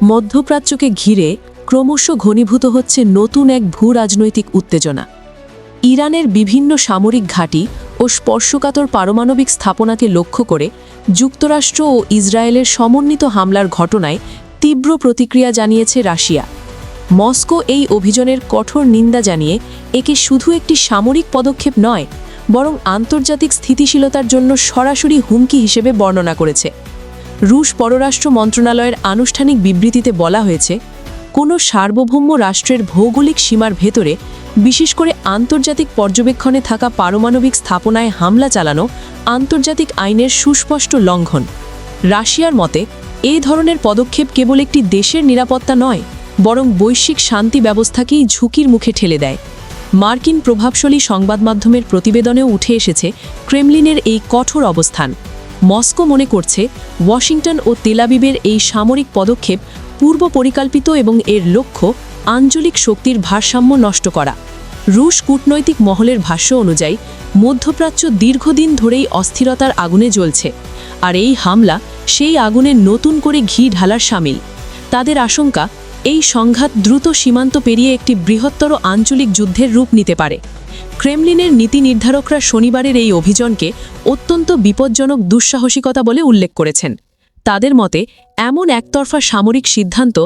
মধ্যপ্রাচ্যকে ঘিরে ক্রমশ ঘনীভূত হচ্ছে নতুন এক ভূ রাজনৈতিক উত্তেজনা। ইরানের বিভিন্ন সামরিক ঘাঁটি ও স্পর্শকাতর পারমাণবিক স্থাপনাকে লক্ষ্য করে যুক্তরাষ্ট্র ও ইসরায়েলের সমন্বিত হামলার ঘটনায় তীব্র প্রতিক্রিয়া জানিয়েছে রাশিয়া। মস্কো এই অভিযানের কঠোর নিন্দা জানিয়ে একে শুধু একটি সামরিক পদক্ষেপ নয়, বরং আন্তর্জাতিক স্থিতিশীলতার জন্য সরাসরি হুমকি হিসেবে বর্ণনা করেছে। রুশ পররাষ্ট্র মন্ত্রণালয়ের আনুষ্ঠানিক বিবৃতিতে বলা হয়েছে, কোনো সার্বভৌম রাষ্ট্রের ভৌগোলিক সীমার ভেতরে, বিশেষ করে আন্তর্জাতিক পর্যবেক্ষণে থাকা পারমাণবিক স্থাপনায় হামলা চালানো আন্তর্জাতিক আইনের সুস্পষ্ট লঙ্ঘন। রাশিয়ার মতে এই ধরনের পদক্ষেপ কেবল একটি দেশের নিরাপত্তা নয়, বরং বৈশ্বিক শান্তি ব্যবস্থাকেই ঝুঁকির মুখে ঠেলে দেয়। মার্কিন প্রভাবশালী সংবাদমাধ্যমের প্রতিবেদনেও উঠে এসেছে ক্রেমলিনের এই কঠোর অবস্থান। মস্কো মনে করছে ওয়াশিংটন ও তেলাবিবের এই সামরিক পদক্ষেপ পূর্ব পরিকল্পিত এবং এর লক্ষ্য আঞ্চলিক শক্তির ভারসাম্য নষ্ট করা। রুশ কূটনৈতিক মহলের ভাষ্য অনুযায়ী মধ্যপ্রাচ্য দীর্ঘদিন ধরেই অস্থিরতার আগুনে জ্বলছে, আর এই হামলা সেই আগুনে নতুন করে ঘি ঢালার শামিল। তাদের আশঙ্কা, এই সংঘাত দ্রুত সীমান্ত পেরিয়ে একটি বৃহত্তর আঞ্চলিক যুদ্ধের রূপ নিতে পারে। ক্রেমলিনের নীতি নির্ধারকরা শনিবারের এই অভিযানকে অত্যন্ত বিপজ্জনক দুঃসাহসিকতা বলে উল্লেখ করেছেন। তাদের মতে এমন একতরফা সামরিক সিদ্ধান্ত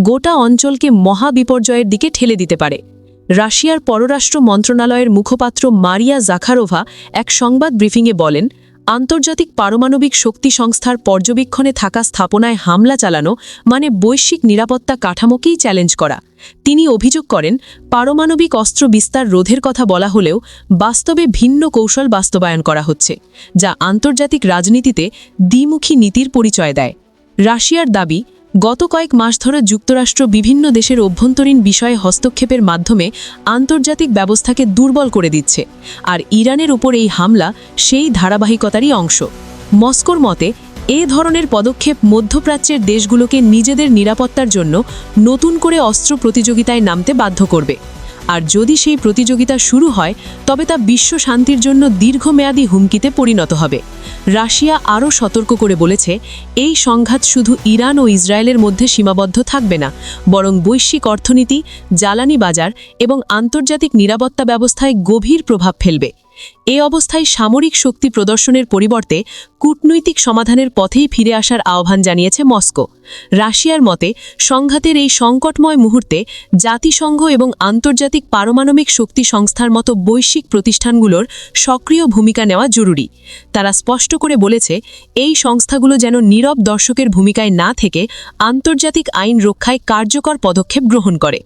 গোটা অঞ্চলকে মহাবিপর্যয়ের দিকে ঠেলে দিতে পারে। রাশিয়ার পররাষ্ট্র মন্ত্রণালয়ের মুখপাত্র মারিয়া জাখারোভা এক সংবাদ ব্রিফিংয়ে বলেন, আন্তর্জাতিক পারমাণবিক শক্তি সংস্থার পর্যবেক্ষণে থাকা স্থাপনায় হামলা চালানো মানে বৈশ্বিক নিরাপত্তা কাঠামোকেই চ্যালেঞ্জ করা। তিনি অভিযোগ করেন, পারমাণবিক অস্ত্র বিস্তার রোধের কথা বলা হলেও বাস্তবে ভিন্ন কৌশল বাস্তবায়ন করা হচ্ছে, যা আন্তর্জাতিক রাজনীতিতে দ্বিমুখী নীতির পরিচয় দেয়। রাশিয়ার দাবি, গত কয়েক মাস ধরে যুক্তরাষ্ট্র বিভিন্ন দেশের অভ্যন্তরীণ বিষয়ে হস্তক্ষেপের মাধ্যমে আন্তর্জাতিক ব্যবস্থাকে দুর্বল করে দিচ্ছে, আর ইরানের উপর এই হামলা সেই ধারাবাহিকতারই অংশ। মস্কোর মতে এ ধরনের পদক্ষেপ মধ্যপ্রাচ্যের দেশগুলোকে নিজেদের নিরাপত্তার জন্য নতুন করে অস্ত্র প্রতিযোগিতায় নামতে বাধ্য করবে, আর যদি সেই প্রতিযোগিতা শুরু হয় তবে তা বিশ্ব শান্তির জন্য দীর্ঘমেয়াদী হুমকিতে পরিণত হবে। রাশিয়া আরও সতর্ক করে বলেছে, এই সংঘাত শুধু ইরান ও ইসরায়েলের মধ্যে সীমাবদ্ধ থাকবে না, বরং বৈশ্বিক অর্থনীতি, জ্বালানি বাজার এবং আন্তর্জাতিক নিরাপত্তা ব্যবস্থায় গভীর প্রভাব ফেলবে। এ অবস্থায় সামরিক শক্তি প্রদর্শনের পরিবর্তে কূটনৈতিক সমাধানের পথেই ফিরে আসার আহ্বান জানিয়েছে মস্কো। রাশিয়ার মতে সংঘাতের এই সংকটময় মুহূর্তে জাতিসংঘ এবং আন্তর্জাতিক পারমাণবিক শক্তি সংস্থার মতো বৈশ্বিক প্রতিষ্ঠানগুলোর সক্রিয় ভূমিকা নেওয়া জরুরি। তারা স্পষ্ট করে বলেছে, এই সংস্থাগুলো যেন নীরব দর্শকের ভূমিকায় না থেকে আন্তর্জাতিক আইন রক্ষায় কার্যকর পদক্ষেপ গ্রহণ করে।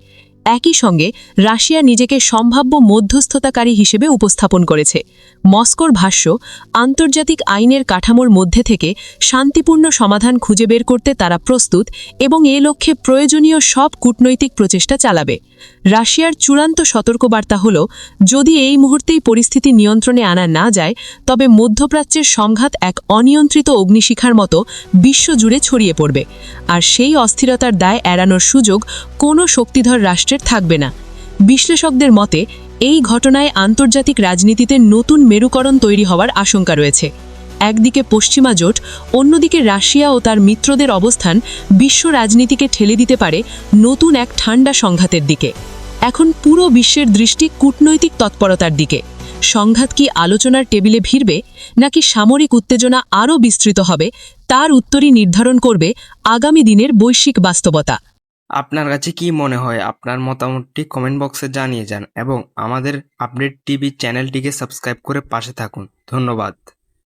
একই সঙ্গে রাশিয়া নিজেকে সম্ভাব্য মধ্যস্থতাকারী হিসেবে উপস্থাপন করেছে। মস্কোর ভাষ্য, আন্তর্জাতিক আইনের কাঠামোর মধ্যে থেকে শান্তিপূর্ণ সমাধান খুঁজে বের করতে তারা প্রস্তুত এবং এ লক্ষ্যে প্রয়োজনীয় সব কূটনৈতিক প্রচেষ্টা চালাবে। রাশিয়ার চূড়ান্ত সতর্কবার্তা হল, যদি এই মুহূর্তেই পরিস্থিতি নিয়ন্ত্রণে আনা না যায়, তবে মধ্যপ্রাচ্যের সংঘাত এক অনিয়ন্ত্রিত অগ্নিশিখার মতো বিশ্বজুড়ে ছড়িয়ে পড়বে, আর সেই অস্থিরতার দায় এড়ানোর সুযোগ কোনো শক্তিধর রাষ্ট্রের থাকবে না। বিশ্লেষকদের মতে এই ঘটনায় আন্তর্জাতিক রাজনীতিতে নতুন মেরুকরণ তৈরি হওয়ার আশঙ্কা রয়েছে। একদিকে পশ্চিমা জোট, অন্যদিকে রাশিয়া ও তার মিত্রদের অবস্থান বিশ্ব রাজনীতিকে ঠেলে দিতে পারে নতুন এক ঠান্ডা সংঘাতের দিকে। এখন পুরো বিশ্বের দৃষ্টি কূটনৈতিক তৎপরতার দিকে। সংঘাত কি আলোচনার টেবিলে ভিড়বে, নাকি সামরিক উত্তেজনা আরও বিস্তৃত হবে, তার উত্তরই নির্ধারণ করবে আগামী দিনের বৈশ্বিক বাস্তবতা। আপনার কাছে কি মনে হয়? আপনার মতামতটি কমেন্ট বক্সে জানিয়ে যান এবং আমাদের আপডেট টিভি চ্যানেলটিকে সাবস্ক্রাইব করে পাশে থাকুন। ধন্যবাদ।